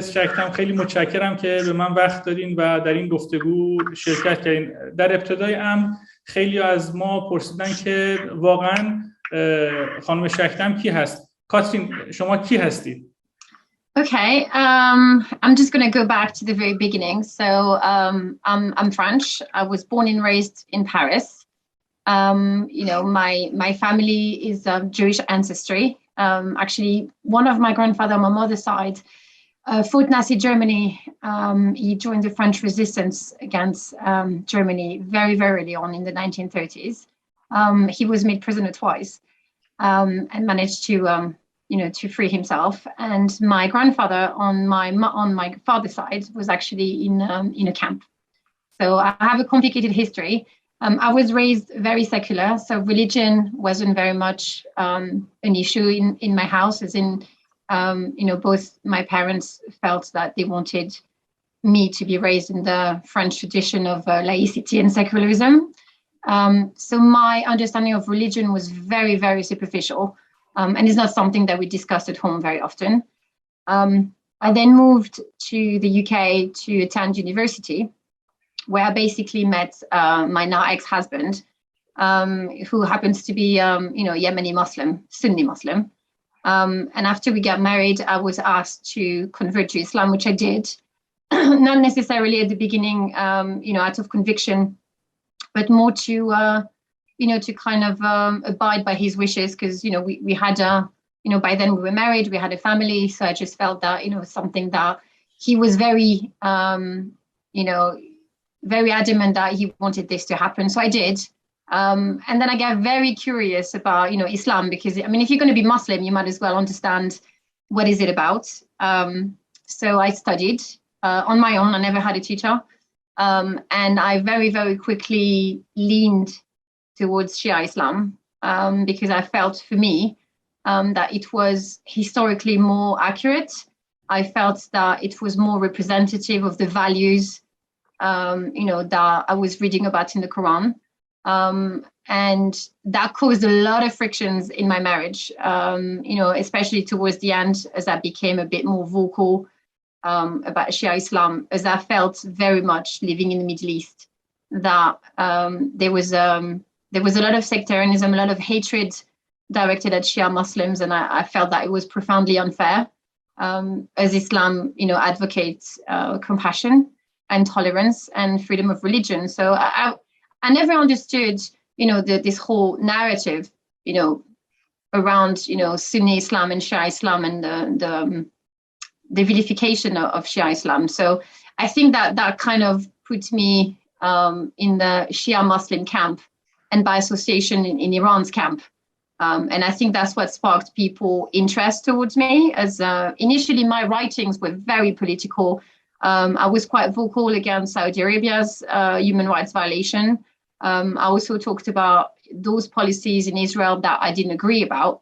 پرز شکدم، خیلی متشکرم که به من وقت دادین و در این گفتگو شرکت کردین. در ابتدای امر خیلی از ما پرسیدن که واقعا خانم شکدم کی هست؟ کاترین، شما کی هستید؟ Okay, I'm just going to go back to the very beginning. So I'm French. I was born and raised in Paris. You know, my family is of Jewish ancestry. Actually, one of my grandfather on my mother's side fought Nazi Germany. He joined the French resistance against Germany very, very early on in the 1930s. He was made prisoner twice and managed to, you know, to free himself. And my grandfather on my father's side was actually in a camp. So I have a complicated history. I was raised very secular, so religion wasn't very much an issue in my house, as in, you know, both my parents felt that they wanted me to be raised in the French tradition of laicity and secularism. So my understanding of religion was very, very superficial, and it's not something that we discussed at home very often. I then moved to the UK to attend university, where I basically met my now ex-husband, who happens to be, you know, Yemeni Muslim, Sunni Muslim. And after we got married, I was asked to convert to Islam, which I did, not necessarily at the beginning, you know, out of conviction, but more to, you know, to kind of abide by his wishes, because, you know, we had a, you know, by then we were married, we had a family, so I just felt that, you know, something that he was very, you know, very adamant that he wanted this to happen. So I did. And then I got very curious about, you know, Islam, because, I mean, if you're going to be Muslim, you might as well understand what is it about. So I studied on my own. I never had a teacher. And I very, very quickly leaned towards Shia Islam, because I felt for me that it was historically more accurate. I felt that it was more representative of the values you know, that I was reading about in the Quran. And that caused a lot of frictions in my marriage, you know, especially towards the end, as I became a bit more vocal about Shia Islam, as I felt very much living in the Middle East, that there was a lot of sectarianism, a lot of hatred directed at Shia Muslims, and I felt that it was profoundly unfair, as Islam, you know, advocates compassion and tolerance and freedom of religion. So I never understood, you know, this whole narrative, you know, around, you know, Sunni Islam and Shia Islam and the vilification of Shia Islam. So I think that kind of put me in the Shia Muslim camp, and by association in Iran's camp. And I think that's what sparked people's interest towards me, as initially my writings were very political. I was quite vocal against Saudi Arabia's human rights violation. I also talked about those policies in Israel that I didn't agree about.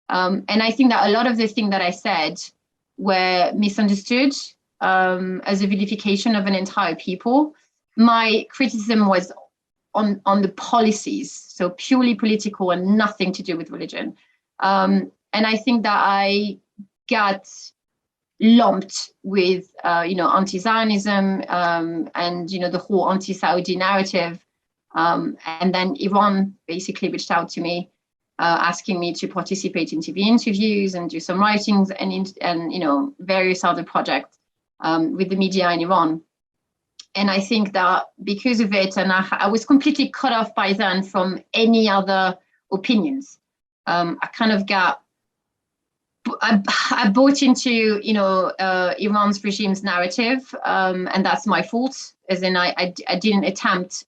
And I think that a lot of the things that I said were misunderstood as a vilification of an entire people. My criticism was on the policies, so purely political and nothing to do with religion. And I think that I got lumped with, you know, anti-Zionism and, you know, the whole anti-Saudi narrative. And then Iran basically reached out to me, asking me to participate in TV interviews and do some writings and you know, various other projects with the media in Iran. And I think that because of it, and I was completely cut off by then from any other opinions. I kind of got, I bought into, you know, Iran's regime's narrative, and that's my fault, as in I didn't attempt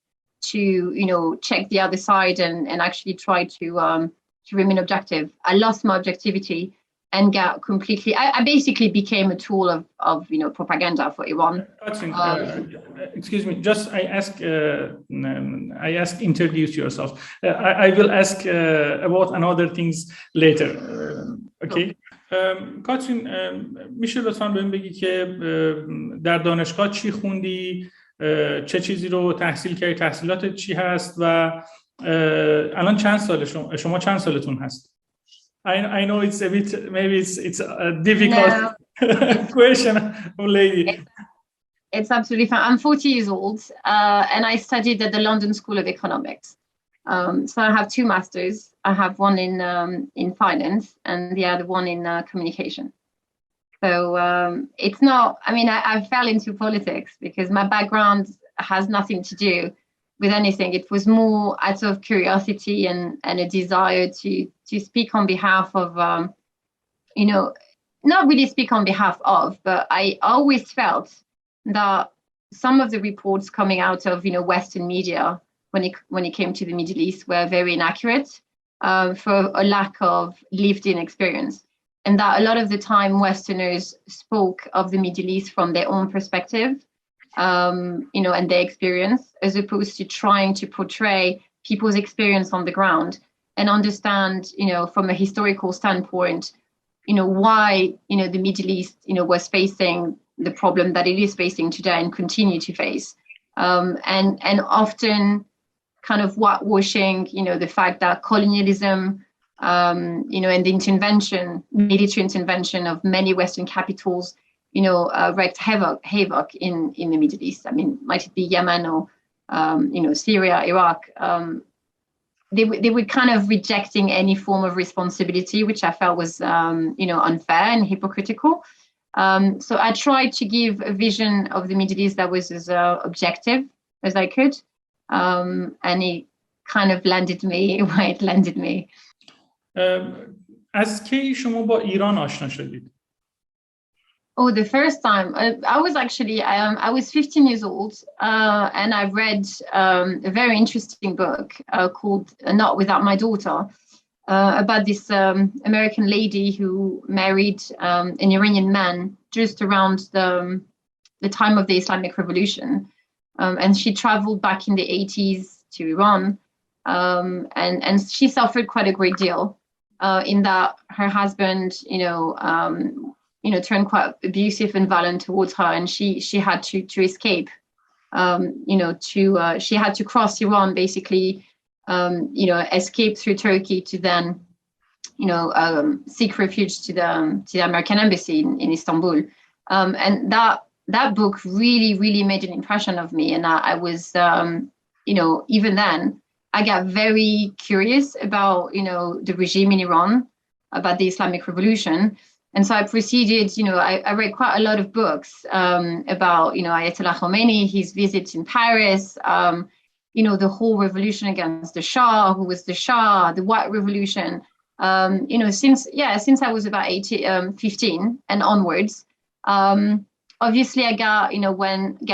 to, you know, check the other side and actually try to remain objective. I lost my objectivity and got completely, I basically became a tool of you know, propaganda for Iran. Excuse me, just I ask introduce yourself. I will ask about another things later. Okay. کاترین، میشه لطفاً بهم بگی که در دانشگاه چی خوندی، چه چیزی رو تحصیل کردی، تحصیلاتت چی هست و الان چند سال شما چند سالتون هست؟ I know it's a bit, maybe it's difficult question, lady. It's absolutely fine. I'm 40 years old, and I studied at the London School of Economics. So I have 2 masters. I have one in finance and the other one in communication. So it's not, I mean, I fell into politics because my background has nothing to do with anything. It was more out of curiosity and a desire to speak on behalf of, not really speak on behalf of, but I always felt that some of the reports coming out of, Western media when it came to the Middle East were very inaccurate for a lack of lived-in experience. And that a lot of the time Westerners spoke of the Middle East from their own perspective, and their experience, as opposed to trying to portray people's experience on the ground and understand, from a historical standpoint, why, the Middle East, was facing the problem that it is facing today and continue to face. And often kind of whitewashing, the fact that colonialism, and the military intervention of many Western capitals, wreaked havoc in the Middle East. I mean, might it be Yemen or, Syria, Iraq? They were kind of rejecting any form of responsibility, which I felt was, unfair and hypocritical. So I tried to give a vision of the Middle East that was as objective as I could. And it kind of landed me where it landed me. از کی شما با ایران آشنا شدید؟ Oh, the first time I was actually I was 15 years old, and I read a very interesting book called Not Without My Daughter, about this American lady who married an Iranian man just around the time of the Islamic Revolution, and she traveled back in the 80s to Iran, and she suffered quite a great deal in that her husband, turned quite abusive and violent towards her, and she had to escape. She had to cross Iran, basically, escape through Turkey to then, seek refuge to the American embassy in Istanbul. And that book really, really made an impression of me, and I was, even then, I got very curious about, the regime in Iran, about the Islamic Revolution. And so I proceeded, I read quite a lot of books about, Ayatollah Khomeini, his visits in Paris, the whole revolution against the Shah, who was the Shah, the White Revolution, since I was about 15 and onwards. Obviously, I got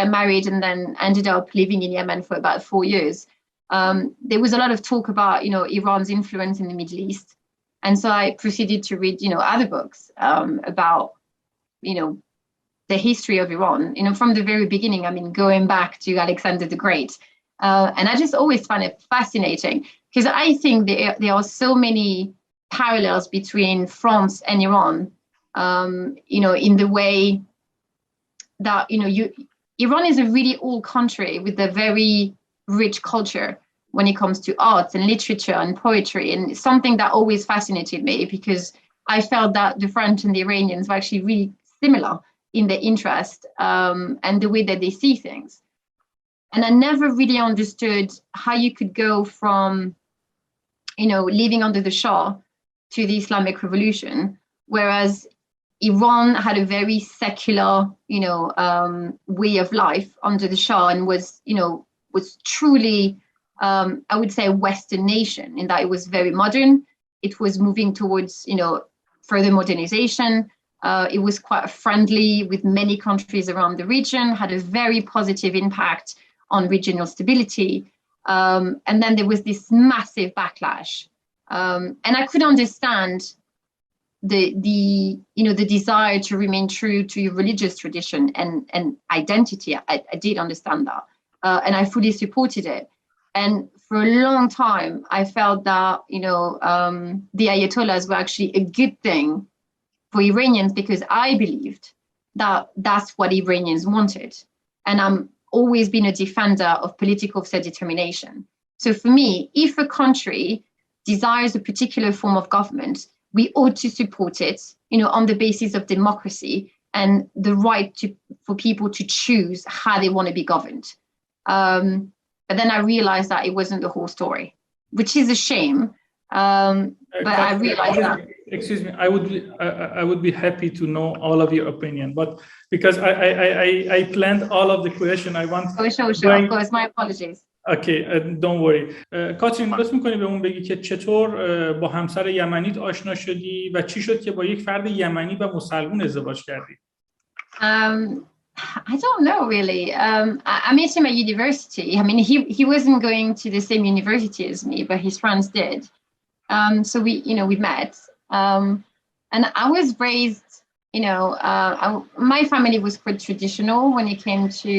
married and then ended up living in Yemen for about 4 years. There was a lot of talk about, Iran's influence in the Middle East. And so I proceeded to read, other books about, the history of Iran, from the very beginning, I mean, going back to Alexander the Great. And I just always find it fascinating because I think there are so many parallels between France and Iran, in the way that, Iran is a really old country with a very rich culture when it comes to arts and literature and poetry, and something that always fascinated me because I felt that the French and the Iranians were actually really similar in their interest and the way that they see things. And I never really understood how you could go from, living under the Shah to the Islamic Revolution, whereas Iran had a very secular, way of life under the Shah and was truly, I would say, a Western nation in that it was very modern. It was moving towards, further modernization. It was quite friendly with many countries around the region, had a very positive impact on regional stability. And then there was this massive backlash. And I could understand the desire to remain true to your religious tradition and identity. I did understand that. And I fully supported it. And for a long time, I felt that, the Ayatollahs were actually a good thing for Iranians because I believed that that's what Iranians wanted. And I'm always been a defender of political self-determination. So for me, if a country desires a particular form of government, we ought to support it, on the basis of democracy and the right for people to choose how they want to be governed. But then I realized that it wasn't the whole story, which is a shame. But I realized that. Excuse me, I would be happy to know all of your opinion, but because I planned all of the question I want. Oh, sure. Of course, my apologies. Okay, don't worry. کاترین لطف می‌کنی به اون بگی که چطور با همسر یمنیت آشنا شدی و چی شد که با یک فرد یمنی و مسلمون ازدواج کردی؟ I don't know really. I met him at university. I mean, he wasn't going to the same university as me, but his friends did. So we met. And I was raised, my family was quite traditional when it came to,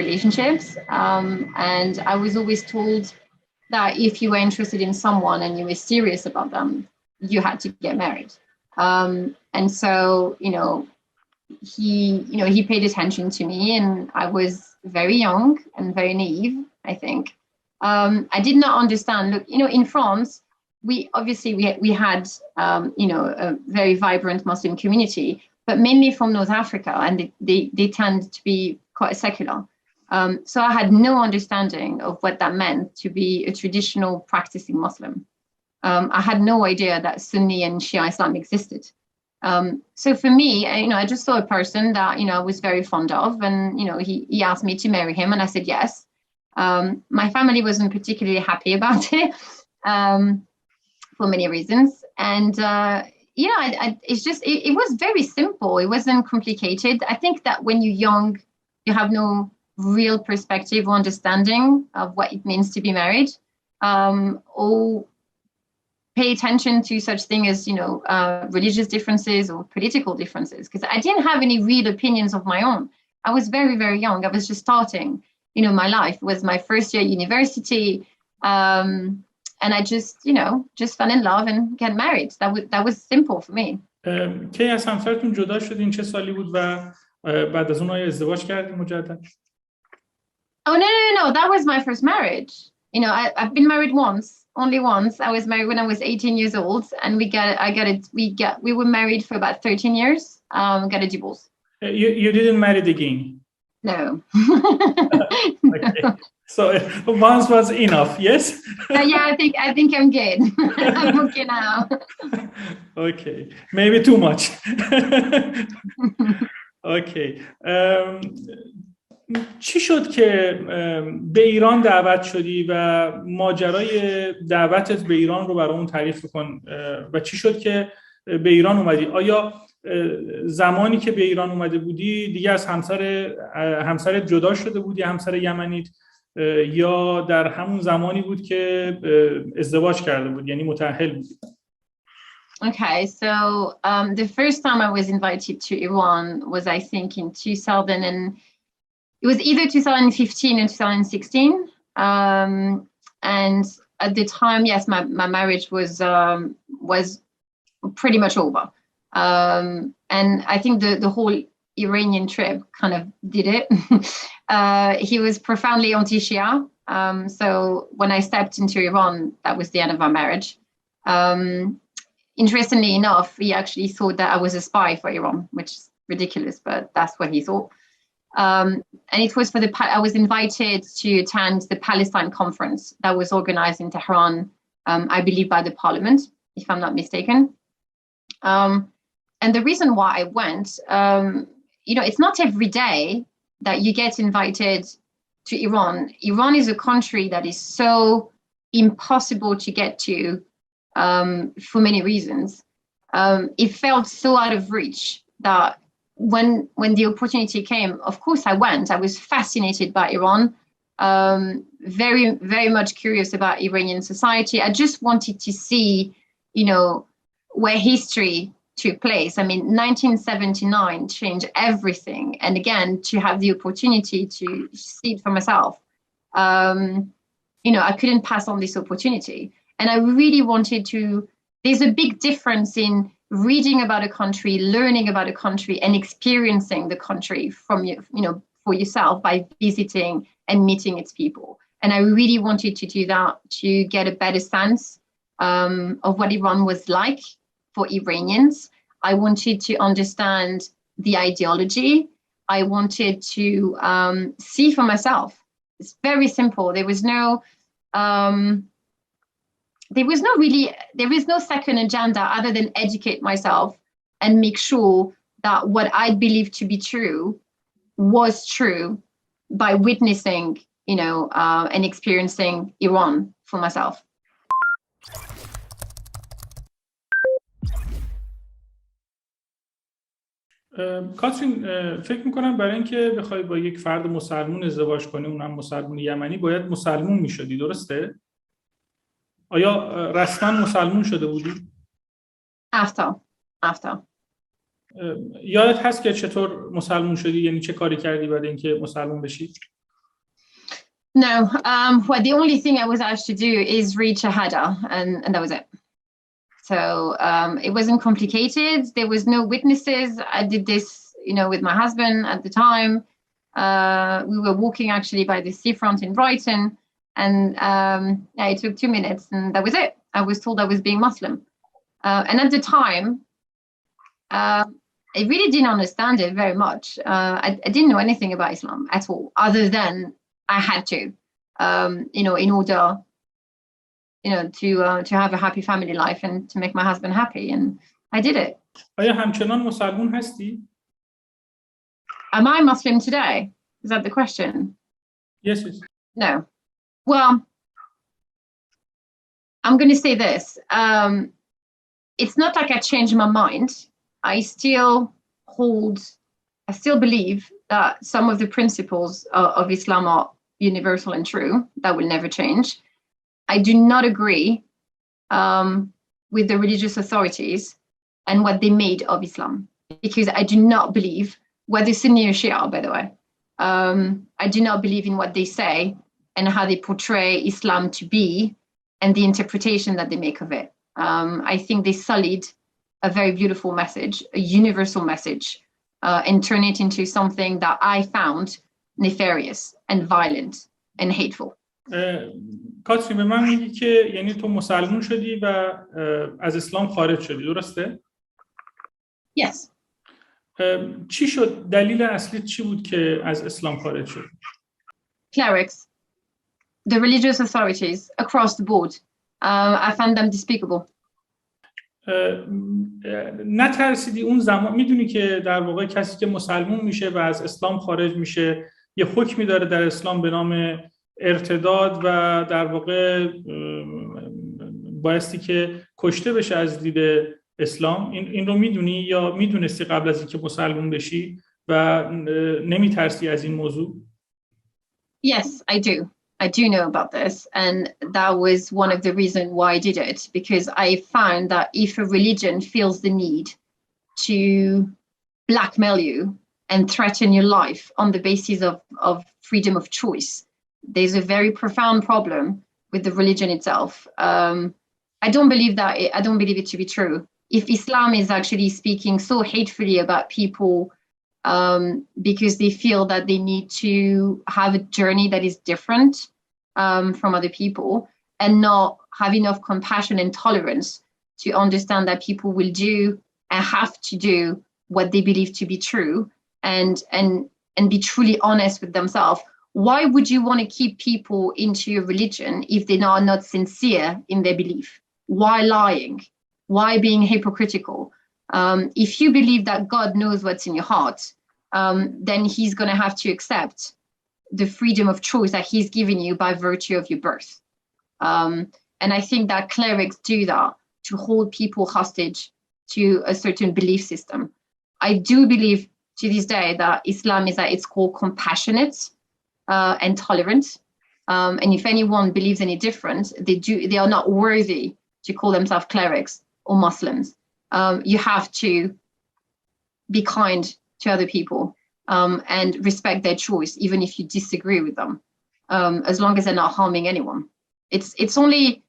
relationships. And I was always told that if you were interested in someone and you were serious about them, you had to get married. And so, he paid attention to me, and I was very young and very naive, I think. I did not understand. Look, in France, we had a very vibrant Muslim community, but mainly from North Africa, and they tend to be quite secular. So I had no understanding of what that meant to be a traditional practicing Muslim. I had no idea that Sunni and Shia Islam existed. So for me, I just saw a person that I was very fond of, and he asked me to marry him, and I said yes. My family wasn't particularly happy about it. For many reasons, and it was very simple. It wasn't complicated. I think that when you're young, you have no real perspective or understanding of what it means to be married, or pay attention to such thing as religious differences or political differences. Because I didn't have any real opinions of my own. I was very, very young. I was just starting, my life. It was my first year at university. And I just fell in love and got married. That was simple for me. کی از همسرتون جدا شدین؟ چه سالی بود و بعد از اون ازدواج کردین مجدد؟ Oh no! That was my first marriage. I've been married only once. I was married when I was 18 years old, and we were married for about 13 years. Got a divorce. You didn't marry again? No. Okay. So once was enough, yes? Yeah, I think I'm good. I'm okay now. Okay, maybe too much. Okay. چی شد که به ایران دعوت شدی و ماجرای دعوتت به ایران رو برامون تعریف کن و چی شد که به ایران اومدی؟ آیا زمانی که به ایران اومده بودی دیگه از همسرت جدا شده بودی، همسر یمنیت، یا در همون زمانی بود که ازدواج کرده بود، یعنی متأهل بودی؟ Okay, so the first time I was invited to Iran was, I think, in 2000, and it was either 2015 and 2016. And at the time, yes, my marriage was pretty much over. And I think the whole Iranian trip kind of did it. He was profoundly anti-Shia. So when I stepped into Iran, that was the end of our marriage. Interestingly enough, he actually thought that I was a spy for Iran, which is ridiculous, but that's what he thought. And it was I was invited to attend the Palestine conference that was organized in Tehran, I believe by the parliament, if I'm not mistaken. And the reason why I went, it's not every day that you get invited to Iran. Iran is a country that is so impossible to get to for many reasons. It felt so out of reach that when the opportunity came, of course I went. I was fascinated by Iran, very, very much curious about Iranian society. I just wanted to see, where history took place. I mean, 1979 changed everything. And again, to have the opportunity to see it for myself, I couldn't pass on this opportunity. And I really wanted to, there's a big difference in reading about a country, learning about a country, and experiencing the country from for yourself by visiting and meeting its people. And I really wanted to do that to get a better sense of what Iran was like for Iranians. I wanted to understand the ideology. I wanted to see for myself. It's very simple. There is no second agenda other than educate myself and make sure that what I believed to be true was true by witnessing, and experiencing Iran for myself. کاترین، فکر میکنم برای اینکه بخوای با یک فرد مسلمون ازدواج کنی، اونم مسلمون یمنی، باید مسلمون میشدی، درسته؟ آیا رسما مسلمون شده بودی؟ After. یادت هست که چطور مسلمون شدی؟ یعنی چه کاری کردی برای اینکه مسلمون بشی؟ No, well, the only thing I was asked to do is read Shahada, and that was it. So it wasn't complicated. There was no witnesses. I did this, with my husband at the time. We were walking actually by the seafront in Brighton, and it took 2 minutes, and that was it. I was told I was being Muslim. And at the time, I really didn't understand it very much. I didn't know anything about Islam at all, other than I had to, in order, to have a happy family life and to make my husband happy, and I did it. آیا همچنان مسلمون هستی؟ Am I Muslim today? Is that the question? Yes. No. Well, I'm going to say this. It's not like I changed my mind. I still believe that some of the principles of Islam are universal and true. That will never change. I do not agree with the religious authorities and what they made of Islam, because I do not believe, whether Sunni or Shia, by the way, I do not believe in what they say and how they portray Islam to be and the interpretation that they make of it. I think they sullied a very beautiful message, a universal message, and turn it into something that I found nefarious and violent and hateful. کاترین، به من میگی که یعنی تو مسلمون شدی و از اسلام خارج شدی، درسته؟ Yes. چی شد؟ دلیل اصلی چی بود که از اسلام خارج شد؟ Clerics, the religious authorities across the board. I found them despicable. نترسیدی اون زمان؟ میدونی که در واقع کسی که مسلمون میشه و از اسلام خارج میشه یه حکمی داره در اسلام به نام ارتداد و در واقع بایستی که کشته بشه از دید اسلام. این رو میدونی یا میدونستی قبل از اینکه مسلمون بشی و نمیترسی از این موضوع؟ Yes, I do. I do know about this, and that was one of the reasons why I did it, because I found that if a religion feels the need to blackmail you and threaten your life on the basis of freedom of choice, there's a very profound problem with the religion itself. I don't believe it to be true. If Islam is actually speaking so hatefully about people because they feel that they need to have a journey that is different from other people and not have enough compassion and tolerance to understand that people will do and have to do what they believe to be true and be truly honest with themselves. Why would you want to keep people into your religion if they are not sincere in their belief? Why lying? Why being hypocritical? If you believe that God knows what's in your heart, then he's going to have to accept the freedom of choice that he's given you by virtue of your birth. And I think that clerics do that to hold people hostage to a certain belief system. I do believe to this day that Islam is at its core compassionate and tolerant. And if anyone believes any different, they are not worthy to call themselves clerics or Muslims. You have to be kind to other people and respect their choice, even if you disagree with them, as long as they're not harming anyone. It's only,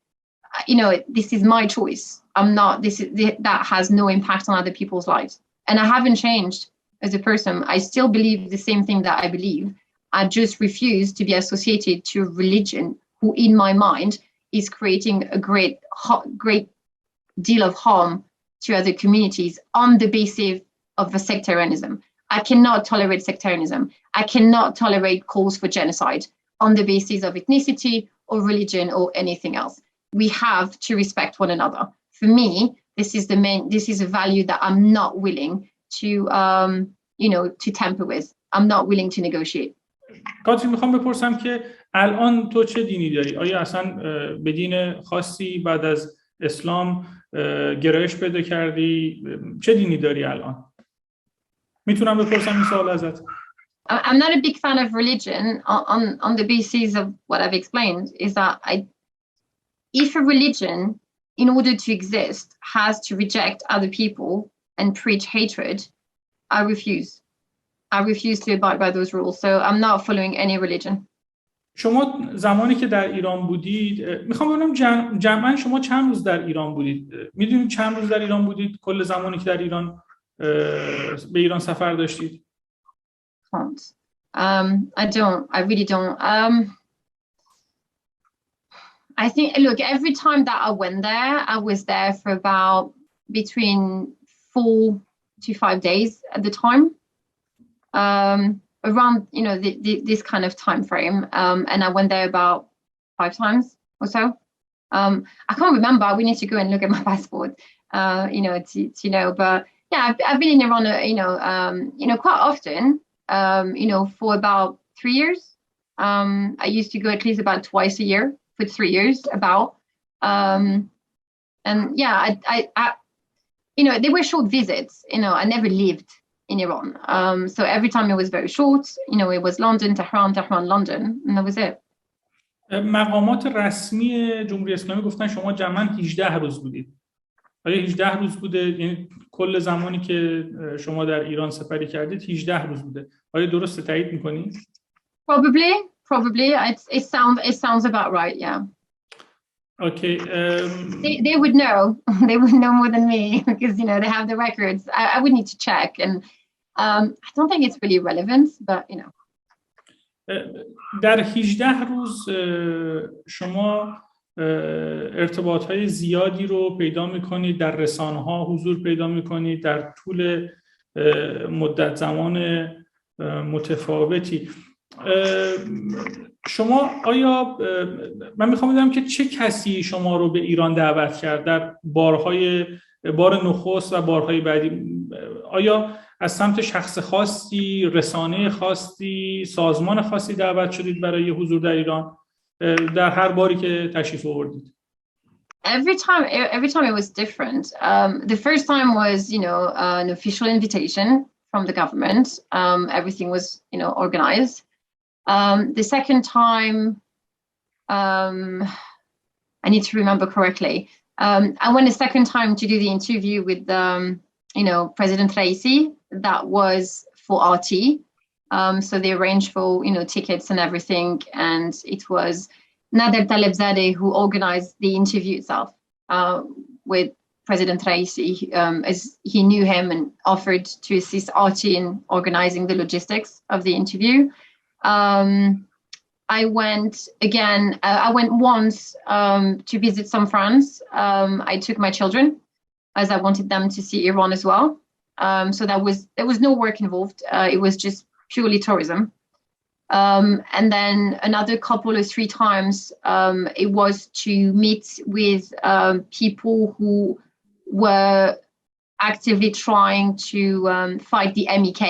this is my choice. That has no impact on other people's lives. And I haven't changed as a person. I still believe the same thing that I believe. I just refuse to be associated to a religion who, in my mind, is creating a great deal of harm to other communities on the of a sectarianism. I cannot tolerate sectarianism. I cannot tolerate calls for genocide on the basis of ethnicity or religion or anything else. We have to respect one another. For me, this is a value that I'm not willing to, to tamper with. I'm not willing to negotiate. کاترین، میخوام بپرسم که الان تو چه دینی داری؟ آیا اصلا به دین خاصی بعد از اسلام گرایش پیدا کردی؟ چه دینی داری الان؟ میتونم بپرسم این سوال ازت؟ I'm not a big fan of religion on the basis of what I've explained, is that if a religion, in order to exist, has to reject other people and preach hatred, I refuse. I refuse to abide by those rules. So I'm not following any religion. شما زمانی که در ایران بودید، میخوام ببینم جمعاً شما چند روز در ایران بودید؟ میدونید چند روز در ایران بودید کل زمانی که در ایران به ایران سفر داشتید؟ I don't. I really don't. I think, look, every time that I went there, I was there for about between 4 to 5 days at the time. Around, this kind of time frame. And I went there about 5 times or so. I can't remember. We need to go and look at my passport, to know. But yeah, I've been in Iran, quite often, for about 3 years. I used to go at least about twice a year for 3 years, about. And yeah, I they were short visits. I never lived in Iran. So every time it was very short, it was London, Tehran, London, and that was it. مقامات رسمی جمهوری اسلامی گفتن شما جمعاً 18 روز بودید. آیا 18 روز بوده؟ یعنی کل زمانی که شما در ایران سپری کردید 18 روز بوده. آیا درسته؟ تایید می‌کنی؟ Probably. It sounds about right, yeah. Okay. They would know. They would know more than me because they have the records. I would need to check, and I don't think it's really relevant, but در 18 روز شما ارتباط‌های زیادی رو پیدا می‌کنید، در رسانه‌ها حضور پیدا می‌کنید در طول مدت زمان متفاوتی. شما آیا من میخوام بدونم که چه کسی شما رو به ایران دعوت کرد در بار نخست و بارهای بعدی؟ آیا از سمت شخص خاصی، رسانه خاصی، سازمان خاصی دعوت شدید برای حضور در ایران در هر باری که تشریف آوردید؟ Every time it was different. The first time was, an official invitation from the government. Everything was, organized. The second time, I need to remember correctly. I went a second time to do the interview with, President Raisi. That was for RT. So they arranged for, tickets and everything. And it was Nader Talebzadeh who organized the interview itself with President Raisi, as he knew him and offered to assist RT in organizing the logistics of the interview. I went again. I went once to visit some friends. I took my children as I wanted them to see Iran as well. So there was no work involved. It was just purely tourism. And then another couple or 3 times, it was to meet with people who were actively trying to fight the MEK.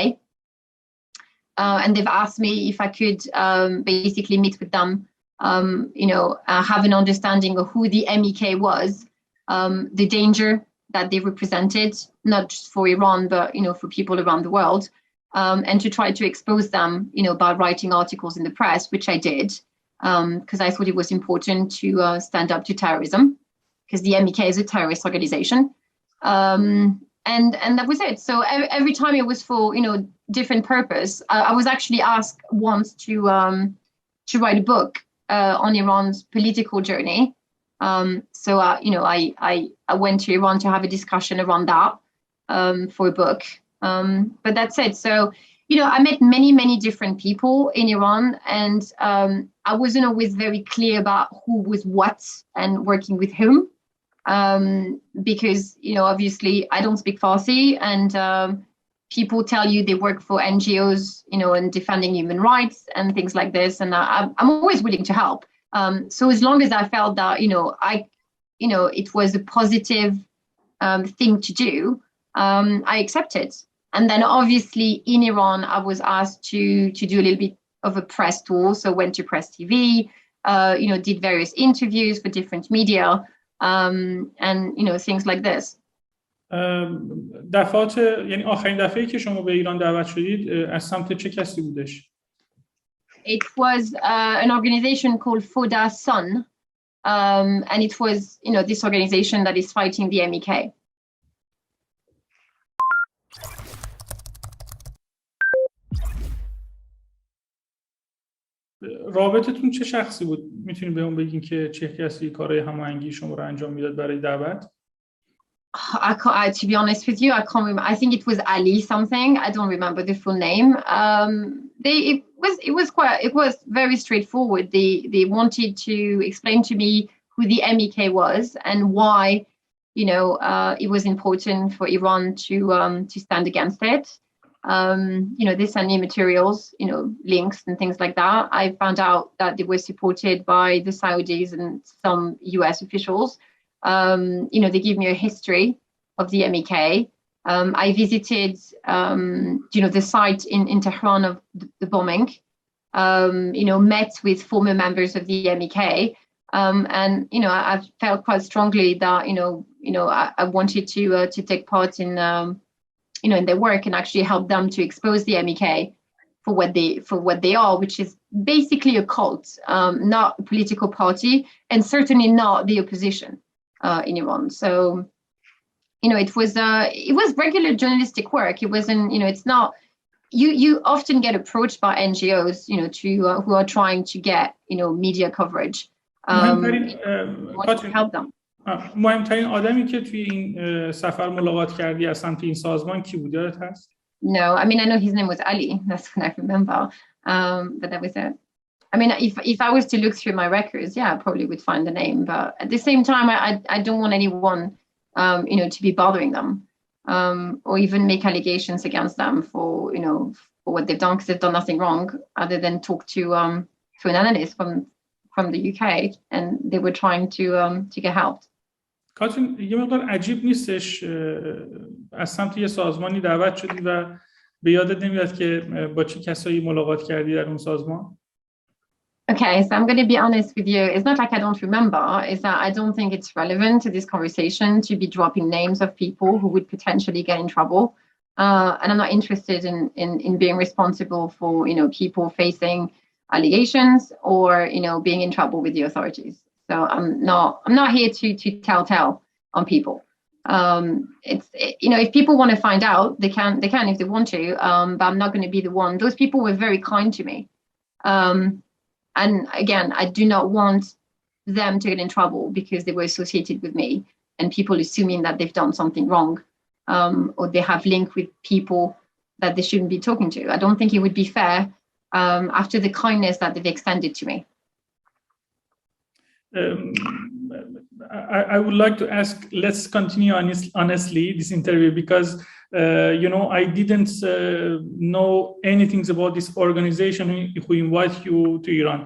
And they've asked me if I could basically meet with them, have an understanding of who the MEK was, the danger that they represented, not just for Iran, but, for people around the world, and to try to expose them, by writing articles in the press, which I did, because I thought it was important to stand up to terrorism, because the MEK is a terrorist organization. And that was it. So every time it was for, different purpose. I was actually asked once to write a book on Iran's political journey. So I went to Iran to have a discussion around that for a book. But that's it. So, I met many different people in Iran, and I wasn't always very clear about who was what and working with whom. Because, obviously I don't speak Farsi, and people tell you they work for NGOs, you know, and defending human rights and things like this. And I'm always willing to help. So as long as I felt that, you know, it was a positive thing to do, I accepted. And then obviously in Iran, I was asked to do a little bit of a press tour. So went to Press TV, you know, did various interviews for different media, and, you know, things like this. دفعات یعنی آخرین دفعه‌ای که شما به ایران دعوت شدید از سمت چه کسی بودش؟ It was an organization called Foda Sun, and it was, you know, this organization that is fighting the MEK. رابطتون چه شخصی بود؟ میتونید بهمون بگین که چه کسی کارهای هماهنگی شما رو انجام میداد برای دعوت؟ To be honest with you, I can't remember. I think it was Ali something. I don't remember the full name. It was very straightforward. They wanted to explain to me who the MEK was and why, you know, it was important for Iran to stand against it. You know, they sent me materials, you know, links and things like that. I found out that they were supported by the Saudis and some US officials. You know, they give me a history of the MEK. I visited, you know, the site in Tehran of the bombing, you know, met with former members of the MEK. And, you know, I felt quite strongly that, you know, I wanted to take part in, you know, in their work and actually help them to expose the MEK for what they are, which is basically a cult, not a political party, and certainly not the opposition. In Iran. So, you know, it was regular journalistic work. It wasn't, you know, it's not, you often get approached by NGOs, you know, who are trying to get, you know, media coverage. To help them. مهمترین آدمی که توی این سفر ملاقات کردی از سمت این سازمان کی بود؟ یادت هست؟ No, I mean, I know his name was Ali. That's what I remember. But that was it. I mean, if I was to look through my records, yeah, I probably would find the name. But at the same time, I don't want anyone, you know, to be bothering them, or even make allegations against them for, you know, for what they've done, because they've done nothing wrong other than talk to an analyst from the UK, and they were trying to get helped. کاترین، یه مقدار عجیب نیستش از سمت یه سازمانی دعوت شدی و به یادت نمیاد که با چه کسایی ملاقات کردی در اون سازمان؟ Okay, so I'm going to be honest with you. It's not like I don't remember. It's that I don't think it's relevant to this conversation to be dropping names of people who would potentially get in trouble. And I'm not interested in being responsible for, you know, people facing allegations or, you know, being in trouble with the authorities. So I'm not here to tell on people. You know, if people want to find out, they can if they want to. But I'm not going to be the one. Those people were very kind to me. And again, I do not want them to get in trouble because they were associated with me and people assuming that they've done something wrong, or they have link with people that they shouldn't be talking to. I don't think it would be fair after the kindness that they've extended to me. I would like to ask, let's continue honestly this interview because, you know, I didn't know anything about this organization who invite you to Iran.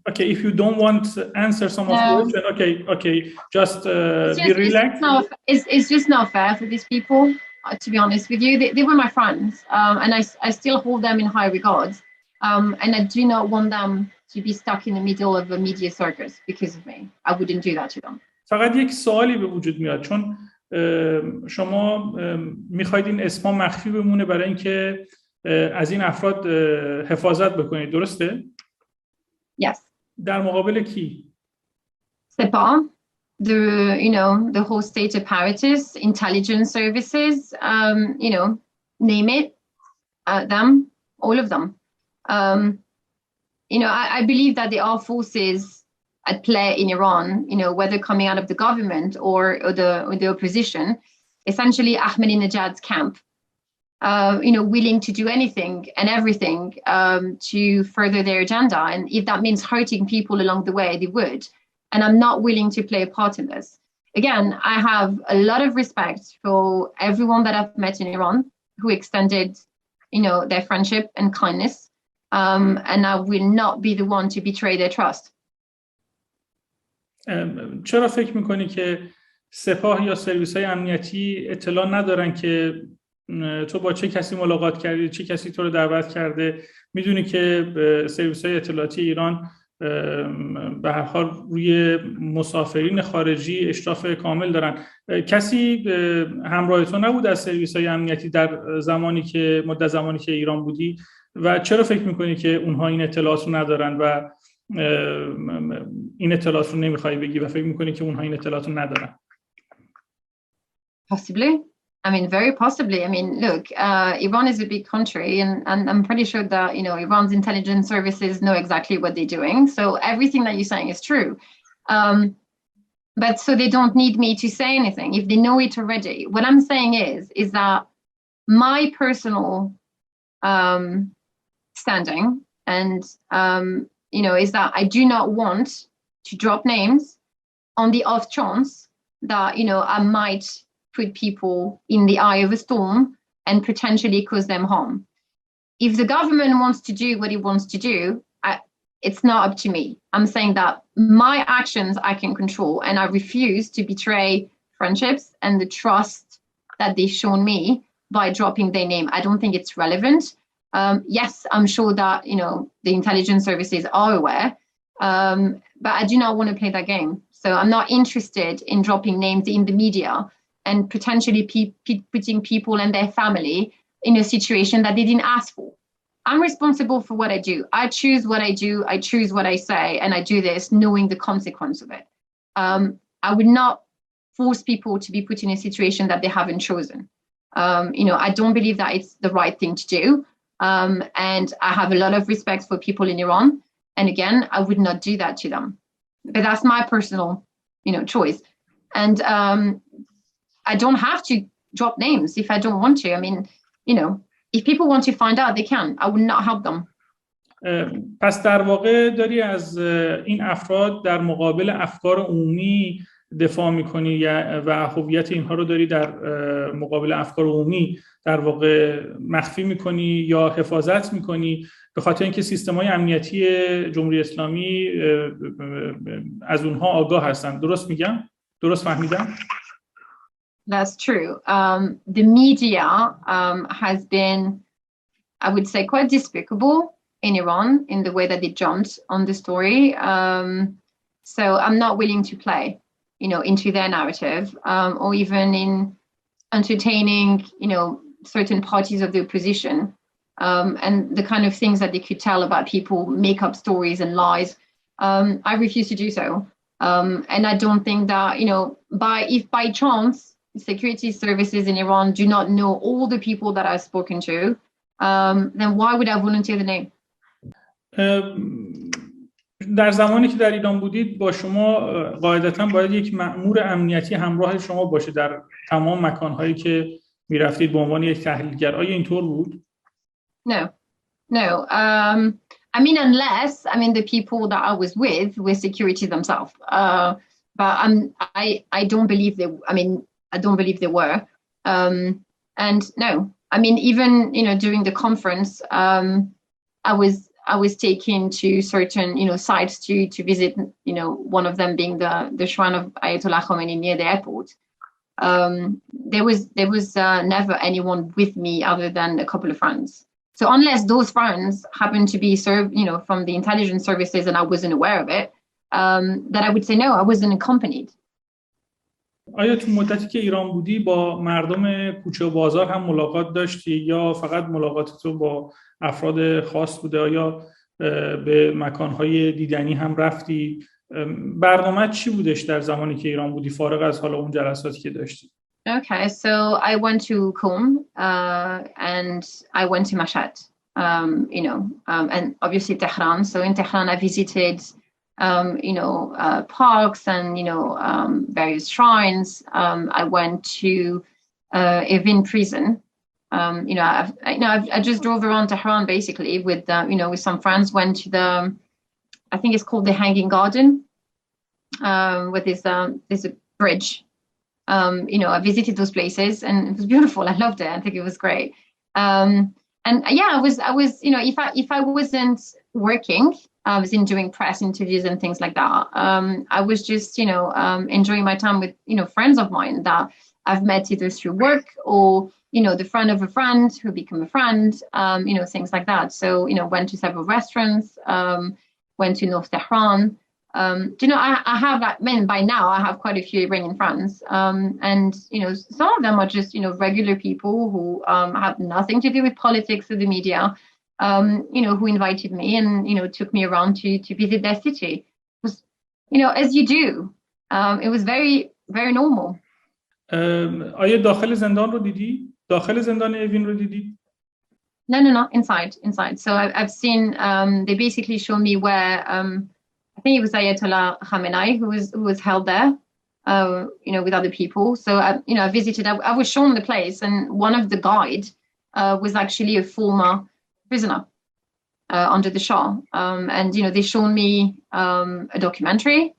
Okay, if you don't want to answer some of the questions, okay, just be relaxed. It's just not fair for these people, to be honest with you. They were my friends, and I still hold them in high regard. And I do not want them to be stuck in the middle of a media circus because of me. I wouldn't do that to them. فقط یک سوالی به وجود میاد چون شما میخواید این اسما مخفی بمونه برای اینکه از این افراد حفاظت بکنید، درسته؟ Yes. در مقابل کی؟ سپاه, you know, the whole state apparatus, intelligence services, you know, name it, them, all of them. You know, I believe that there are forces at play in Iran, you know, whether coming out of the government or the opposition, essentially Ahmadinejad's camp, you know, willing to do anything and everything to further their agenda. And if that means hurting people along the way, they would. And I'm not willing to play a part in this. Again, I have a lot of respect for everyone that I've met in Iran. who extended, their friendship and kindness. And I will not be the one to betray their trust. چرا فکر میکنی که سپاه یا سرویس‌های امنیتی اطلاع ندارن که تو با چه کسی ملاقات کردی، چه کسی تو رو دعوت کرده؟ میدونی که سرویس‌های اطلاعاتی ایران به هر حال روی مسافرین خارجی اشراف کامل دارن. کسی همراه تو نبود از سرویس‌های امنیتی در مدت زمانی که ایران بودی و چرا فکر میکنی که اونها این اطلاعات رو ندارن و این اطلاعات رو نمیخوای بگی و فکر میکنی که اونها این اطلاعات رو ندارن؟ Possibly. I mean, very possibly. I mean, look, Iran is a big country, and I'm pretty sure that, Iran's intelligence services know exactly what they're doing. So everything that you're saying is true. But so they don't need me to say anything if they know it already. What I'm saying is that my personal standing and, is that I do not want to drop names on the off chance that, I might put people in the eye of a storm and potentially cause them harm. If the government wants to do what it wants to do, it's not up to me. I'm saying that my actions I can control, and I refuse to betray friendships and the trust that they've shown me by dropping their name. I don't think it's relevant. Yes, I'm sure that, the intelligence services are aware, but I do not want to play that game. So I'm not interested in dropping names in the media and potentially putting people and their family in a situation that they didn't ask for. I'm responsible for what I do. I choose what I do. I choose what I say, and I do this knowing the consequence of it. I would not force people to be put in a situation that they haven't chosen. I don't believe that it's the right thing to do. And I have a lot of respect for people in Iran. And again, I would not do that to them. But that's my personal, choice. And I don't have to drop names if I don't want to. I mean, if people want to find out, they can. I would not help them. پس در واقع داری از این افراد در مقابل افکار عمومی دفاع میکنی و هویت اینها رو داری در مقابل افکار عمومی در واقع مخفی میکنی یا حفاظت میکنی به خاطر اینکه سیستم‌های امنیتی جمهوری اسلامی از اونها آگاه هستن. درست میگم؟ درست فهمیدم؟ That's true. The media has been, I would say, quite despicable in Iran in the way that they jumped on the story. So I'm not willing to play, into their narrative, or even in entertaining, certain parties of the opposition, and the kind of things that they could tell about people, make up stories and lies. I refuse to do so. And I don't think that, if by chance security services in Iran do not know all the people that I've spoken to, then why would I volunteer the name? در زمانی که در ایران بودید با شما قاعدتاً باید یک مأمور امنیتی همراه شما باشه در تمام مکان‌هایی که می‌رفتید به عنوان یک تحلیلگر. آیا اینطور بود؟ No. I mean, unless, the people that I was with were security themselves. But I don't believe I don't believe they were. And no, even, during the conference, I was taken to certain, sites to visit, one of them being the shrine of Ayatollah Khomeini near the airport. There was never anyone with me other than a couple of friends. So unless those friends happened to be served, from the intelligence services and I wasn't aware of it, that I would say no, I wasn't accompanied. آیا تو مدتی که ایران بودی با مردم کوچه و بازار هم ملاقات داشتی یا فقط ملاقات تو با افراد خاص بوده؟ آیا به مکانهای دیدنی هم رفتی؟ برنامه چی بودش در زمانی که ایران بودی فارغ از حالا اون جلساتی که داشتی؟ Okay, so I went to Qom and I went to Mashhad, and obviously Tehran. So in Tehran, I visited, parks and, various shrines. I went to Evin prison. I just drove around Tehran basically with, with some friends. Went to I think it's called the Hanging Garden, with there's a bridge. I visited those places and it was beautiful. I loved it. I think it was great. And yeah, I was, you know, if I wasn't working, I was in doing press interviews and things like that. I was just, you know, enjoying my time with, you know, friends of mine that I've met either through work or, you know, the friend of a friend who became a friend, you know, things like that. So, you know, went to several restaurants, went to North Tehran. Do you know, I have, I mean, by now I have quite a few Iranian friends. And, you know, some of them are just, you know, regular people who have nothing to do with politics or the media, you know, who invited me and, you know, took me around to visit their city. It was, you know, as you do. It was very, very normal. آیا داخل زندان رو دیدی؟ داخل زندان اوین رو دیدی؟ No, inside. So I've seen, they basically show me where, I think it was Ayatollah Khamenei who was held there, you know, with other people. So, you know, I visited, I was shown the place, and one of the guide was actually a former prisoner under the Shah. And, you know, they showed me a documentary.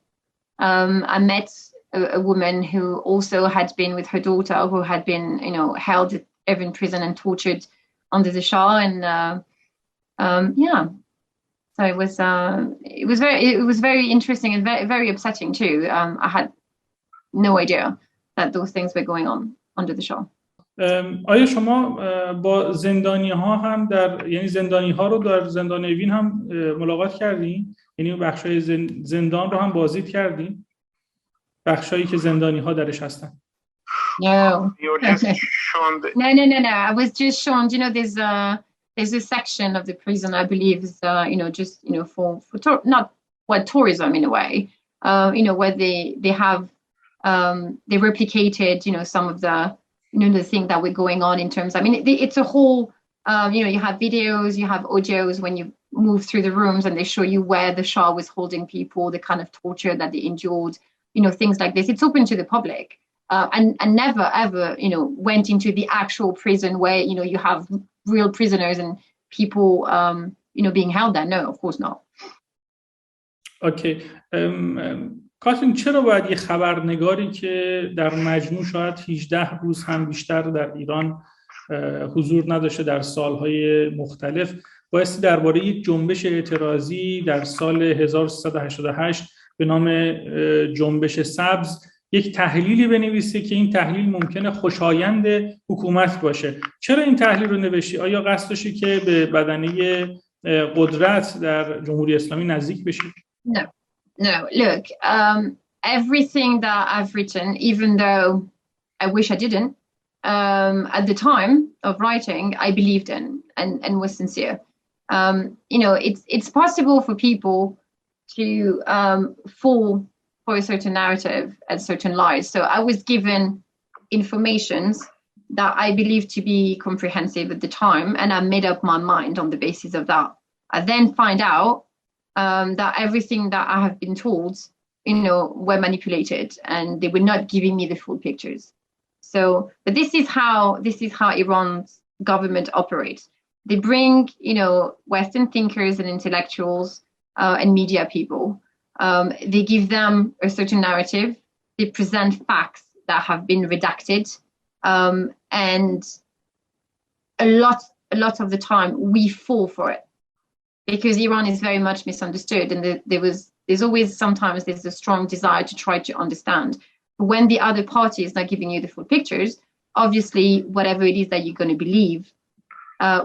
I met a woman who also had been with her daughter, who had been, you know, held in prison and tortured under the Shah. And yeah. So it was very interesting and very, very upsetting too. I had no idea that those things were going on under the Shah. آیا شما با زندانی ها هم یعنی زندانی ها رو در زندان اوین هم ملاقات کردین؟ یعنی بخشای زندان رو هم بازدید کردین؟ بخشایی که زندانی ها درش هستن؟ No. No. I was just shown, you know, there's a section of the prison, I believe, is, you know, just, you know, for not what tourism in a way, you know, where they have, they replicated, you know, some of the, you know, the things that were going on in terms, I mean, it's a whole, you know, you have videos, you have audios when you move through the rooms and they show you where the Shah was holding people, the kind of torture that they endured, you know, things like this. It's open to the public. And never ever, you know, went into the actual prison where, you know, you have real prisoners and people, you know, being held there. No, of course not. Okay. کاترین، چرا باید یه خبرنگاری که در مجموع شاید 18 روز هم بیشتر در ایران حضور نداشته در سالهای مختلف، بایستی درباره یک جنبش اعتراضی در سال 1388 به نام جنبش سبز یک تحلیلی بنویسه که این تحلیل ممکنه خوشایند حکومت باشه؟ چرا این تحلیل رو نوشتی؟ آیا قصد داشتی که به بدنه قدرت در جمهوری اسلامی نزدیک بشی؟ No. Look, everything that I've written, even though I wish I didn't, at the time of writing, I believed in and was sincere. You know, it's possible for people to fall for a certain narrative and certain lies. So I was given informations that I believed to be comprehensive at the time, and I made up my mind on the basis of that. I then find out that everything that I have been told, you know, were manipulated and they were not giving me the full pictures. So, but this is how Iran's government operates. They bring, you know, Western thinkers and intellectuals and media people. They give them a certain narrative. They present facts that have been redacted, and a lot of the time we fall for it because Iran is very much misunderstood, and there's always sometimes there's a strong desire to try to understand. But when the other party is not giving you the full pictures, obviously whatever it is that you're going to believe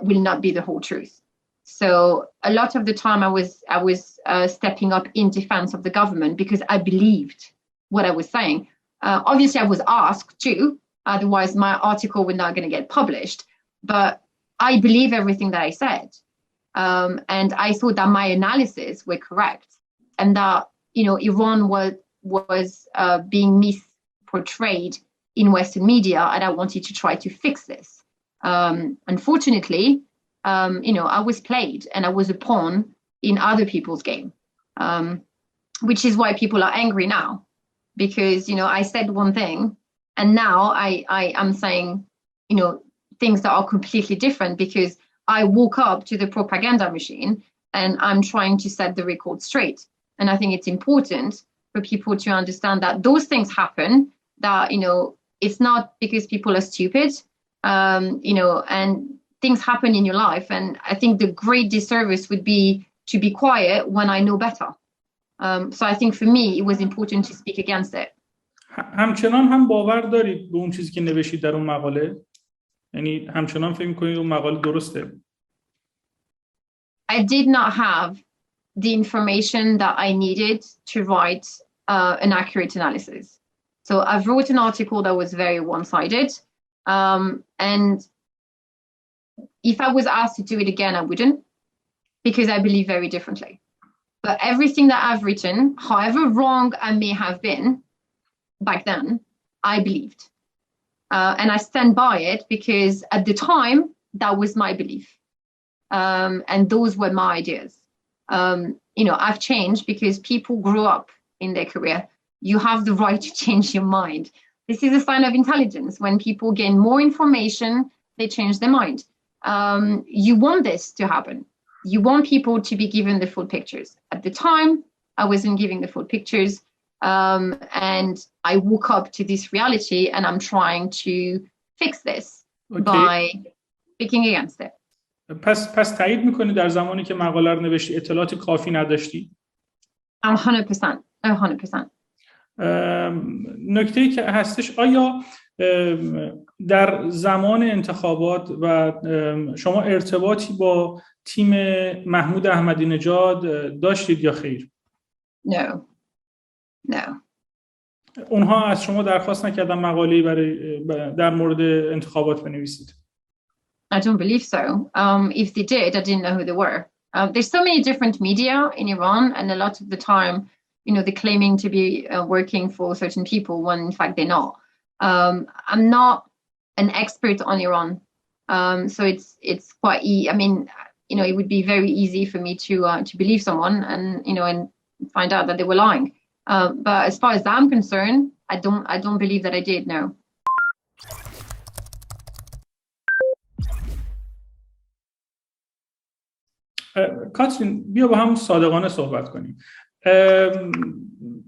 will not be the whole truth. So a lot of the time I was stepping up in defense of the government because I believed what I was saying. Obviously, I was asked to, otherwise my article was not going to get published. But I believe everything that I said. And I thought that my analysis were correct. And that, you know, Iran was being misportrayed in Western media, and I wanted to try to fix this. Unfortunately, you know, I was played and I was a pawn in other people's game, which is why people are angry now, because, you know, I said one thing and now I am saying, you know, things that are completely different because I woke up to the propaganda machine and I'm trying to set the record straight. And I think it's important for people to understand that those things happen, that, you know, it's not because people are stupid, you know, and things happen in your life, and I think the great disservice would be to be quiet when I know better. So I think for me it was important to speak against it. همچنان هم باور دارید به اون چیزی که نوشتید در اون مقاله؟ یعنی همچنان فکر می‌کنید اون مقاله درسته؟ I did not have the information that I needed to write an accurate analysis. So I've wrote an article that was very one-sided, and if I was asked to do it again, I wouldn't, because I believe very differently. But everything that I've written, however wrong I may have been back then, I believed. And I stand by it because at the time, that was my belief. And those were my ideas. I've changed because people grow up in their career. You have the right to change your mind. This is a sign of intelligence. When people gain more information, they change their mind. You want this to happen. You want people to be given the full pictures. At the time, I wasn't giving the full pictures. And I woke up to this reality, and I'm trying to fix this by speaking against it. پس تایید میکنی در زمانی که مقاله رو نوشتی اطلاعات کافی نداشتی؟ 100%. نکته‌ای که هستش، آیا در زمان انتخابات و شما ارتباطی با تیم محمود احمدی نژاد داشتید یا خیر؟ No. اونها از شما درخواست نکردن مقاله‌ای در مورد انتخابات بنویسید؟ I don't believe so. If they did, I didn't know who they were. There's so many different media in Iran, and a lot of the time, they're claiming to be working for certain people when in fact they're not. I'm not an expert on Iran, so it's quite. It would be very easy for me to believe someone and find out that they were lying. But as far as I'm concerned, I don't believe that I did. No. کاترین، بیا با هم صادقانه صحبت کنیم.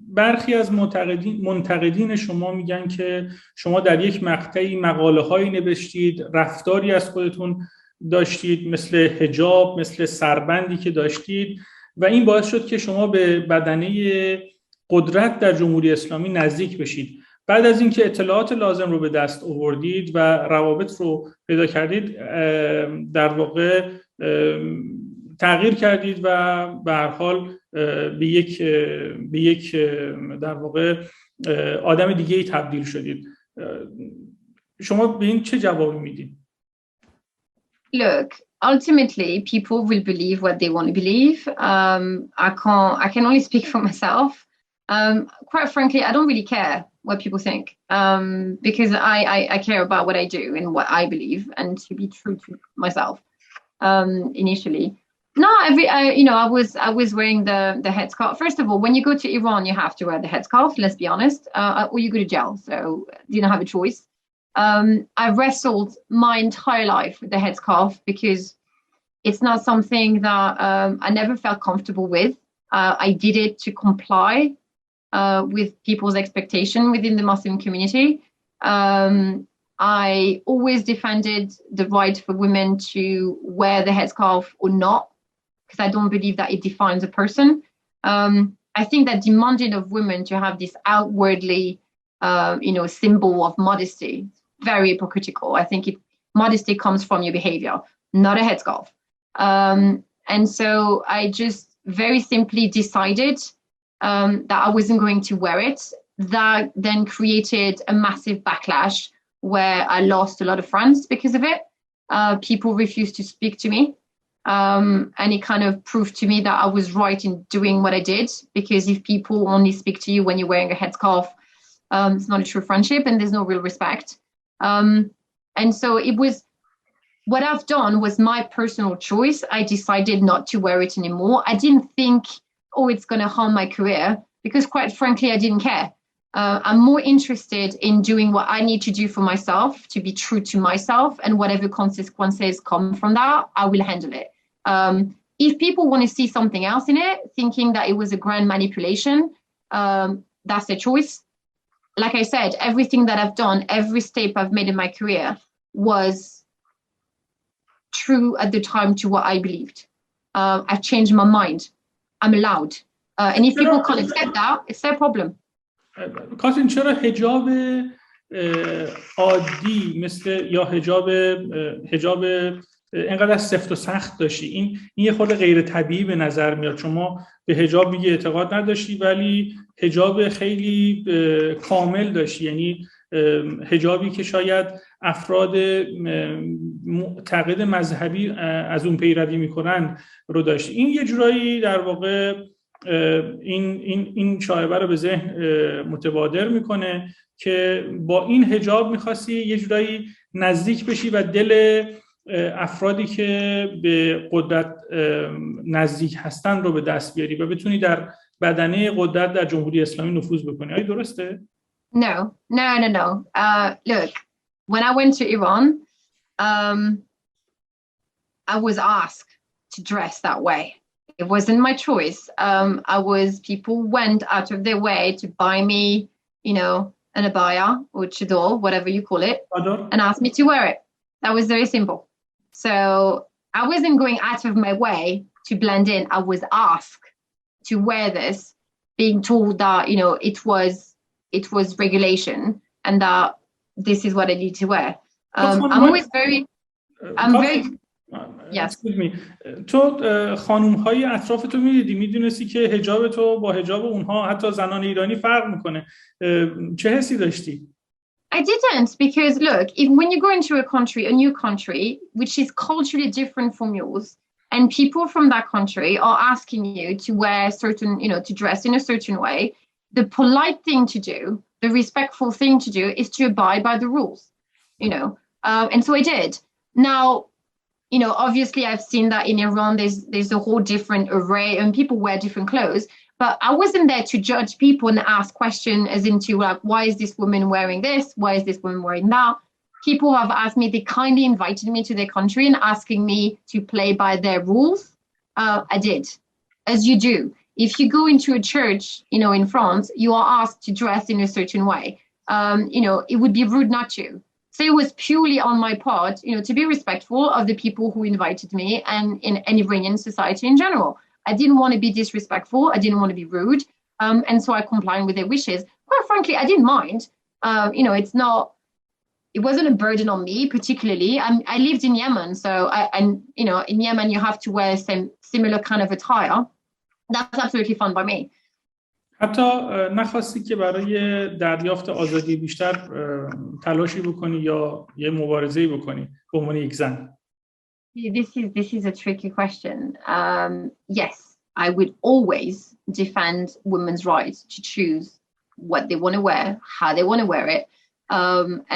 برخی از منتقدین شما میگن که شما در یک مقطعی مقاله‌هایی نوشتید، رفتاری از خودتون داشتید مثل حجاب، مثل سربندی که داشتید و این باعث شد که شما به بدنه قدرت در جمهوری اسلامی نزدیک بشید. بعد از اینکه اطلاعات لازم رو به دست آوردید و روابط رو پیدا کردید، در واقع تغییر کردید و به هر حال به یک در واقع آدم دیگه‌ای تبدیل شدید. شما به این چه جوابی میدید؟ Look, ultimately people will believe what they want to believe. I can only speak for myself. Quite frankly, I don't really care what people think, because I care about what I do and what I believe, and to be true to myself. Initially, no, I was wearing the headscarf. First of all, when you go to Iran, you have to wear the headscarf. Let's be honest, or you go to jail. So you don't have a choice. I wrestled my entire life with the headscarf because it's not something that I never felt comfortable with. I did it to comply with people's expectation within the Muslim community. I always defended the right for women to wear the headscarf or not, because I don't believe that it defines a person. I think that demanding of women to have this outwardly, symbol of modesty, very hypocritical. I think modesty comes from your behavior, not a headscarf. And so I just very simply decided that I wasn't going to wear it. That then created a massive backlash where I lost a lot of friends because of it. People refused to speak to me. And it kind of proved to me that I was right in doing what I did, because if people only speak to you when you're wearing a headscarf, it's not a true friendship and there's no real respect. And so it was, what I've done was my personal choice. I decided not to wear it anymore. I didn't think, it's going to harm my career, because quite frankly, I didn't care. I'm more interested in doing what I need to do for myself, to be true to myself, and whatever consequences come from that, I will handle it. If people want to see something else in it, thinking that it was a grand manipulation, that's their choice. Like I said, everything that I've done, every step I've made in my career was true at the time to what I believed. I've changed my mind. I'm allowed. And if people can't accept that, it's their problem. کاترین، چرا حجاب عادی مثل یا حجاب اینقدر سفت و سخت داشتی؟ این یه خورده غیر طبیعی به نظر میاد. شما به حجاب میگه اعتقاد نداشتی ولی حجاب خیلی کامل داشتی، یعنی حجابی که شاید افراد معتقد مذهبی از اون پیروی میکنن رو داشتی. این یه جورایی در واقع این شایبه رو به ذهن متبادر میکنه که با این حجاب میخواستی یه جورایی نزدیک بشی و دل افرادی که به قدرت نزدیک هستن رو به دست بیاری و بتونی در بدنه قدرت در جمهوری اسلامی نفوذ بکنی. آیا درسته؟ No. Look, when I went to Iran, I was asked to dress that way. It wasn't my choice. People went out of their way to buy me, an abaya or chador, whatever you call it, and asked me to wear it. That was very simple. So I wasn't going out of my way to blend in. I was asked to wear this, being told that, it was regulation and that this is what I need to wear. Yes. تو خانوم‌های اطراف تو میدونستی که حجاب تو با حجاب اونها حتی زنان ایرانی فرق میکنه. چه حسی داشتی؟ I didn't, because look, when you go into a new country, which is culturally different from yours, and people from that country are asking you to wear certain, to dress in a certain way, the polite thing to do, the respectful thing to do is to abide by the rules, and so I did. Now, obviously I've seen that in Iran, there's a whole different array and people wear different clothes, but I wasn't there to judge people and ask questions as into like, why is this woman wearing this? Why is this woman wearing that? People have asked me, they kindly invited me to their country and asking me to play by their rules. I did, as you do. If you go into a church, in France, you are asked to dress in a certain way. It would be rude not to. So it was purely on my part, to be respectful of the people who invited me and in Iranian society in general. I didn't want to be disrespectful. I didn't want to be rude. And so I complied with their wishes. Quite frankly, I didn't mind. It wasn't a burden on me particularly. I lived in Yemen. So in Yemen, you have to wear similar kind of attire. That's absolutely fine by me. حتی نخواستی که برای دریافت آزادی بیشتر تلاشی بکنی یا یه مبارزه‌ای بکنی به عنوان یک زن؟ This is a tricky question. Yes, I would always defend women's rights to choose what they want to wear, how they want to wear it,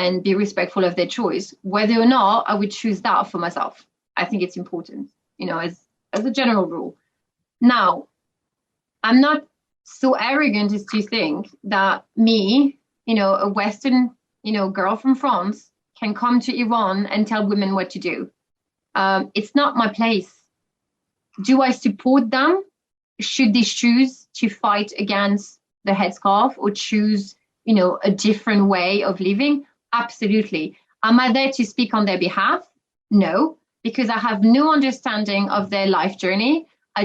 and be respectful of their choice. Whether or not I would choose that for myself, I think it's important, as a general rule. Now, I'm not so arrogant as to think that me, a Western, girl from France can come to Iran and tell women what to do. It's not my place. Do I support them? Should they choose to fight against the headscarf or choose, a different way of living? Absolutely. Am I there to speak on their behalf? No, because I have no understanding of their life journey. I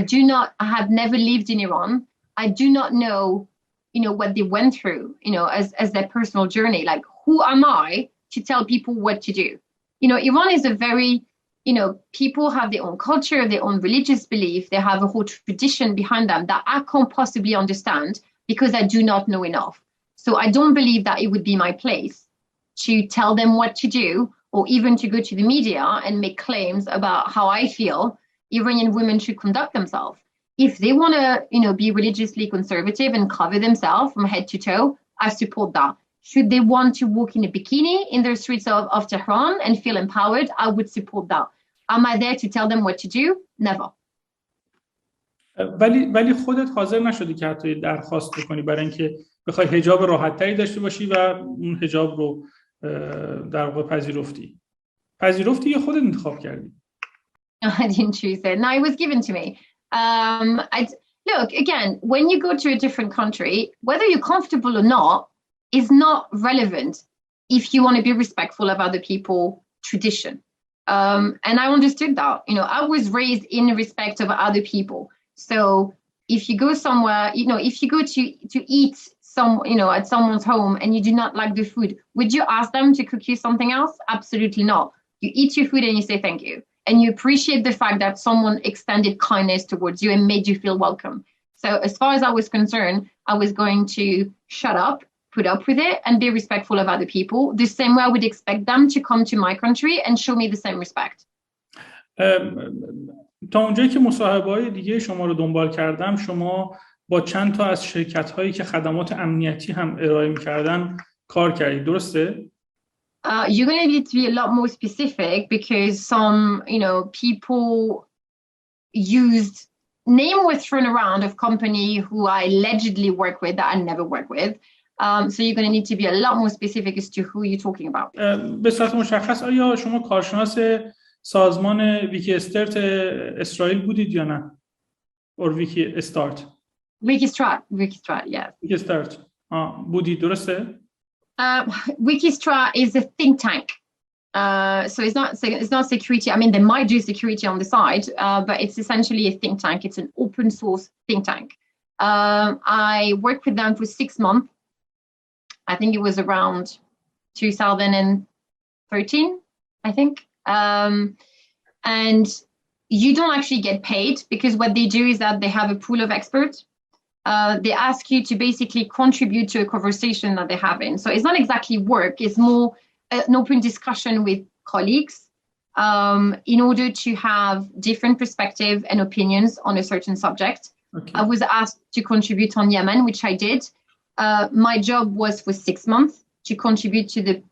have never lived in Iran. I do not know, what they went through, as their personal journey. Like, who am I to tell people what to do? Iran is a very, people have their own culture, their own religious belief. They have a whole tradition behind them that I can't possibly understand because I do not know enough. So I don't believe that it would be my place to tell them what to do or even to go to the media and make claims about how I feel Iranian women should conduct themselves. If they want to, be religiously conservative and cover themselves from head to toe, I support that. Should they want to walk in a bikini in the streets of Tehran and feel empowered, I would support that. Am I there to tell them what to do? Never. ولی خودت حاضر نشدی که حتی درخواست بکنی برای اینکه بخوای حجاب راحت‌تری داشته باشی و اون حجاب رو در واقع پذیرفتی یا خودت انتخاب کردی؟ I didn't choose it. No, it was given to me. Look, again, when you go to a different country, whether you're comfortable or not is not relevant if you want to be respectful of other people's tradition. And I understood that. You know, I was raised in respect of other people. So if you go somewhere, you know, if you go to eat at someone's home and you do not like the food, would you ask them to cook you something else? Absolutely not. You eat your food and you say thank you. And you appreciate the fact that someone extended kindness towards you and made you feel welcome. So as far as I was concerned, I was going to shut up, put up with it, and be respectful of other people, the same way I would expect them to come to my country and show me the same respect. تا اونجایی که مصاحبه‌های دیگه شما رو دنبال کردم، شما با چند تا از شرکت‌هایی که خدمات امنیتی هم ارائه می‌کردن کار کردید، درسته؟ You're going to need to be a lot more specific because some, you know, people used name was thrown around of company who I allegedly work with that I never work with. So you're going to need to be a lot more specific as to who you're talking about. به صورت مشخص آیا شما کارشناس سازمان ویکی استارت اسرائیل بودید یا نه؟ or ویکی استارت؟ ویکی استارت, yes. ویکی استارت. بودید، درسته؟ Wikistra is a think tank. So it's not security. I mean, they might do security on the side, but it's essentially a think tank. It's an open source think tank. I worked with them for 6 months. I think it was around 2013, I think. And you don't actually get paid because what they do is that they have a pool of experts. They ask you to basically contribute to a conversation that they're having. So it's not exactly work, it's more an open discussion with colleagues in order to have different perspectives and opinions on a certain subject. Okay. I was asked to contribute on Yemen, which I did. My job was for 6 months to contribute to the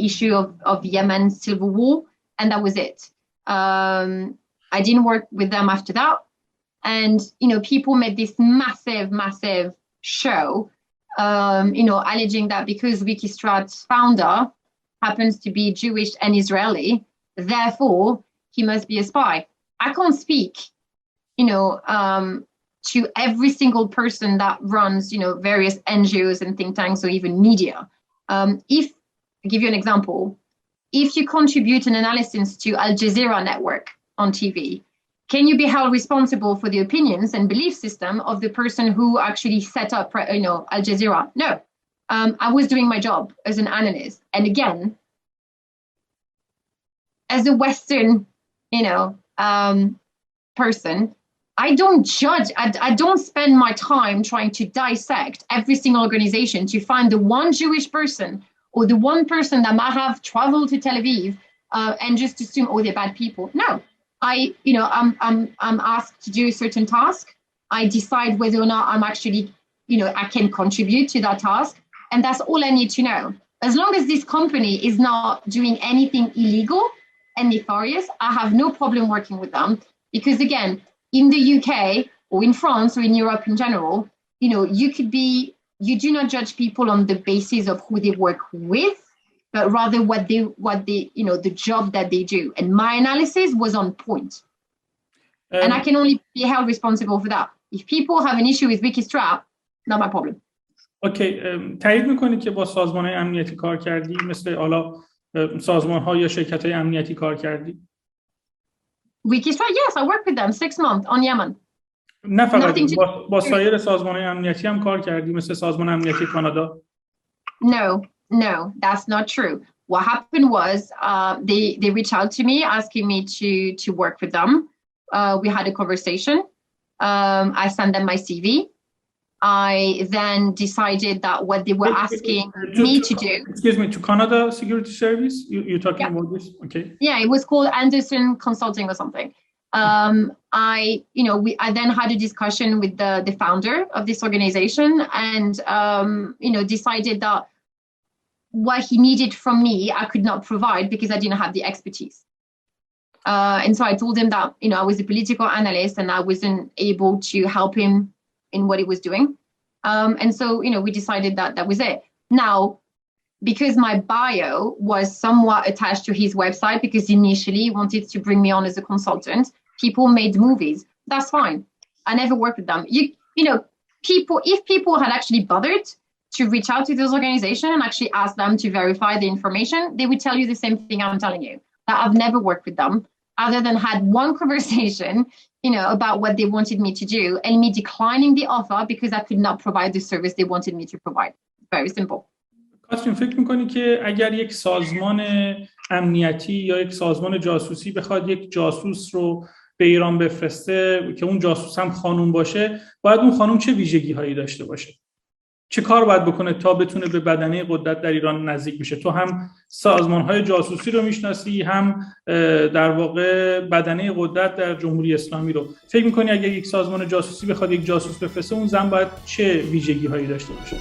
issue of Yemen civil war, and that was it. I didn't work with them after that. And, you know, people made this massive show, you know, alleging that because Wikistra's founder happens to be Jewish and Israeli, therefore he must be a spy. I can't speak, you know, to every single person that runs, you know, various NGOs and think tanks or even media. If, I'll give you an example, if you contribute an analysis to Al Jazeera network on TV, can you be held responsible for the opinions and belief system of the person who actually set up, you know, Al Jazeera? No. I was doing my job as an analyst. And again, as a Western, you know, person, I don't judge. I don't spend my time trying to dissect every single organization to find the one Jewish person or the one person that might have traveled to Tel Aviv and just assume, oh, they're bad people. No. I'm asked to do a certain task. I decide whether or not I'm actually, you know, I can contribute to that task. And that's all I need to know. As long as this company is not doing anything illegal and nefarious, I have no problem working with them. Because again, in the UK or in France or in Europe in general, you know, you do not judge people on the basis of who they work with, but rather what they, you know, the job that they do. And my analysis was on point. And I can only be held responsible for that. If people have an issue with Wikistra, not my problem. اوکی، تایید میکنید که با سازمان‌های امنیتی کار کردی، مثل حالا سازمان‌ها یا شرکت‌های امنیتی کار کردی؟ Wikistra, yes, I worked with them 6 months on Yemen. نه فقط با سایر سازمان‌های امنیتی هم کار کردی، مثل سازمان امنیتی کانادا؟ No, that's not true. What happened was they reached out to me asking me to work with them. We had a conversation. I sent them my CV. I then decided that what they were asking me to do. Excuse me, to Canada Security Service? You're talking about this? Okay. Yeah, it was called Anderson Consulting or something. I then had a discussion with the founder of this organization and, decided that what he needed from me, I could not provide because I didn't have the expertise. And so I told him that, you know, I was a political analyst and I wasn't able to help him in what he was doing. And so, you know, we decided that that was it. Now, because my bio was somewhat attached to his website, because initially he wanted to bring me on as a consultant, people made movies. That's fine. I never worked with them. If people had actually bothered to reach out to those organizations and actually ask them to verify the information, they would tell you the same thing I'm telling you. that I've never worked with them other than had one conversation, about what they wanted me to do and me declining the offer because I could not provide the service they wanted me to provide. Very simple. کاترین، فکر می‌کنی که اگر یک سازمان امنیتی یا یک سازمان جاسوسی بخواد یک جاسوس رو به ایران بفرسته که اون جاسوس هم خانوم باشه، باید اون خانوم چه ویژگی‌هایی داشته باشه؟ چه کار باید بکنه تا بتونه به بدنه قدرت در ایران نزدیک بشه؟ تو هم سازمان‌های جاسوسی رو میشناسی، هم در واقع بدنه قدرت در جمهوری اسلامی رو. فکر می‌کنی اگر یک سازمان جاسوسی بخواد یک جاسوس بفرسته، اون زن باید چه ویژگی‌هایی داشته باشه؟